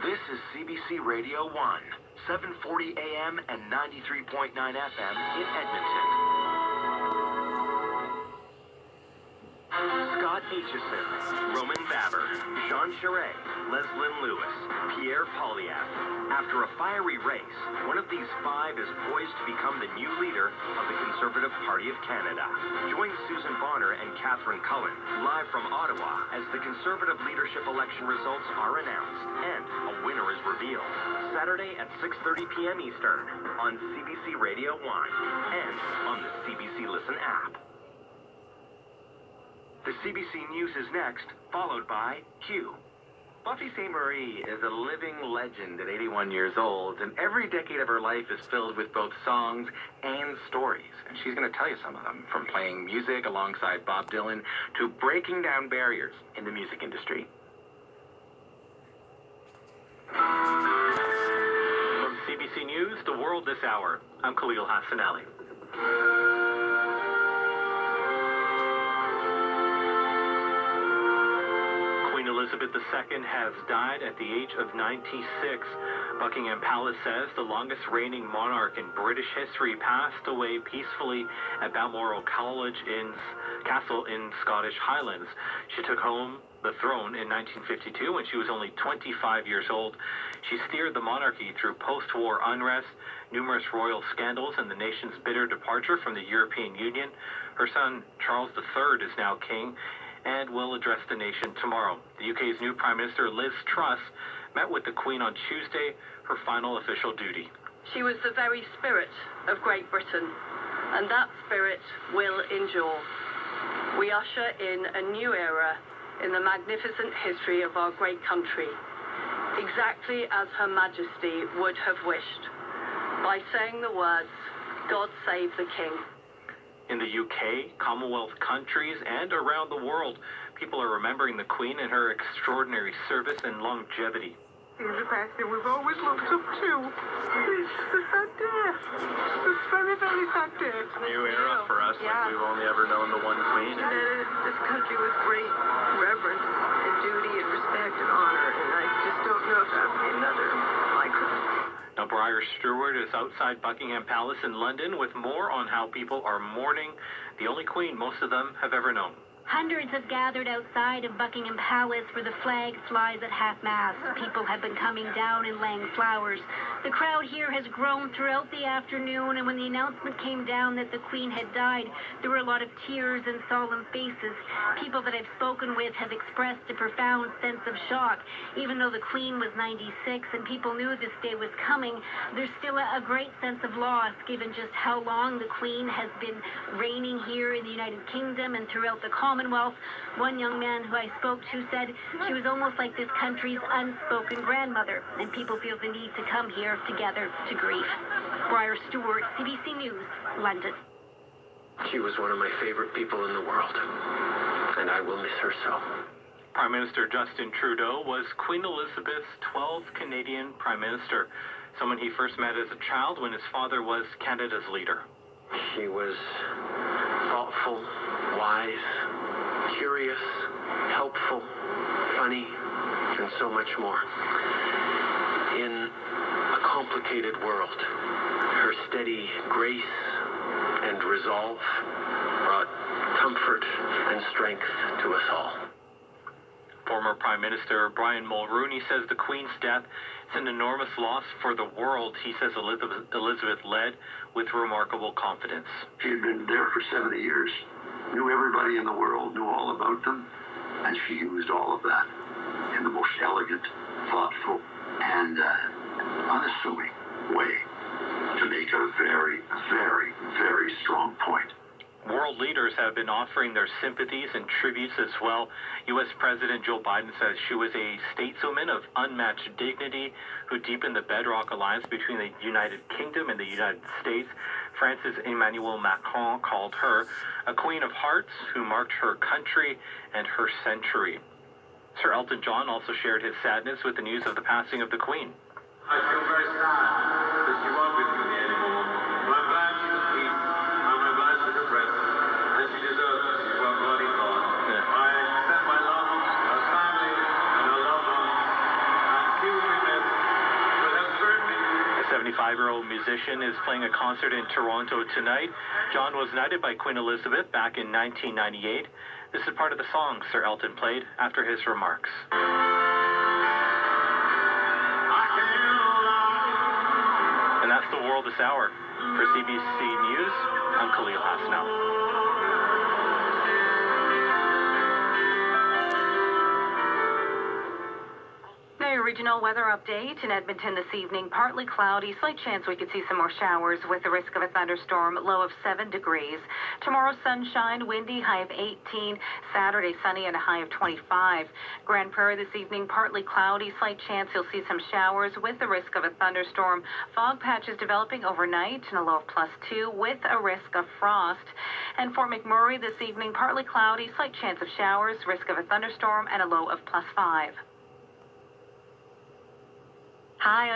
This is CBC Radio One, 740 AM and 93.9 FM in Edmonton. Scott Aitchison, Roman Baber, Jean Charest, Leslyn Lewis, Pierre Poilievre. After a fiery race, one of these five is poised to become the new leader of the Conservative Party of Canada. Join Susan Bonner and Catherine Cullen live from Ottawa as the Conservative leadership election results are announced and a winner is revealed. Saturday at 6:30 p.m. Eastern on CBC Radio One and on the CBC Listen app. The CBC News is next, followed by Q. Buffy St. Marie is a living legend at 81 years old, and every decade of her life is filled with both songs and stories. And she's going to tell you some of them, from playing music alongside Bob Dylan to breaking down barriers in the music industry. From CBC News, The World This Hour, I'm Khalil Hassanali. Elizabeth II has died at the age of 96. Buckingham Palace says the longest reigning monarch in British history passed away peacefully at Balmoral Castle in Scottish Highlands. She took home the throne in 1952 when she was only 25 years old. She steered the monarchy through post-war unrest, numerous royal scandals, and the nation's bitter departure from the European Union. Her son, Charles III, is now king and will address the nation tomorrow. The UK's new Prime Minister, Liz Truss, met with the Queen on Tuesday, her final official duty. She was the very spirit of Great Britain, and that spirit will endure. We usher in a new era in the magnificent history of our great country, exactly as Her Majesty would have wished, by saying the words, "God save the King." In the UK, Commonwealth countries, and around the world, people are remembering the Queen and her extraordinary service and longevity. He's the person we've always looked up to. It's a sad day. It's very, very sad day. New era for us, Yeah. Like we've only ever known the one Queen. This country with great reverence and duty and respect and honor, and I just don't know if there'll be another like her. Now, Briar Stewart is outside Buckingham Palace in London with more on how people are mourning the only Queen most of them have ever known. Hundreds have gathered outside of Buckingham Palace where the flag flies at half-mast. People have been coming down and laying flowers. The crowd here has grown throughout the afternoon, and when the announcement came down that the Queen had died, there were a lot of tears and solemn faces. People that I've spoken with have expressed a profound sense of shock. Even though the Queen was 96 and people knew this day was coming, there's still a great sense of loss given just how long the Queen has been reigning here in the United Kingdom and throughout the Commonwealth. One young man who I spoke to said she was almost like this country's unspoken grandmother, and people feel the need to come here together to grieve. Briar Stewart, CBC News, London. She was one of my favorite people in the world, and I will miss her so. Prime Minister Justin Trudeau was Queen Elizabeth's 12th Canadian Prime Minister, someone he first met as a child when his father was Canada's leader. She was thoughtful, wise, curious, helpful, funny, and so much more. In a complicated world, her steady grace and resolve brought comfort and strength to us all. Former Prime Minister Brian Mulroney says the Queen's death is an enormous loss for the world. He says Elizabeth led with remarkable confidence. She had been there for 70 years, knew everybody in the world, knew all about them, and she used all of that in the most elegant, thoughtful, and unassuming way to make a very, very, very strong point. World leaders have been offering their sympathies and tributes as well. U.S. President Joe Biden says she was a stateswoman of unmatched dignity who deepened the bedrock alliance between the United Kingdom and the United States. France's Emmanuel Macron called her a queen of hearts who marked her country and her century. Sir Elton John also shared his sadness with the news of the passing of the Queen. I feel very sad that she won't be with me anymore. But I'm glad she's at peace. I'm glad she's at rest. And she deserves it. She's worked bloody hard. Yeah. I extend my love, her family, and her loved ones. And she will be missed. 75-year-old musician is playing a concert in Toronto tonight. John was knighted by Queen Elizabeth back in 1998. This is part of the song Sir Elton played after his remarks. And that's the world this hour. For CBC News, I'm Khalil Hasnell. Regional weather update in Edmonton this evening. Partly cloudy, slight chance we could see some more showers with the risk of a thunderstorm, low of 7 degrees. Tomorrow, sunshine, windy, high of 18. Saturday, sunny and a high of 25. Grand Prairie this evening, partly cloudy, slight chance you'll see some showers with the risk of a thunderstorm. Fog patches developing overnight and a low of +2 with a risk of frost. And Fort McMurray this evening, partly cloudy, slight chance of showers, risk of a thunderstorm and a low of +5. Hi.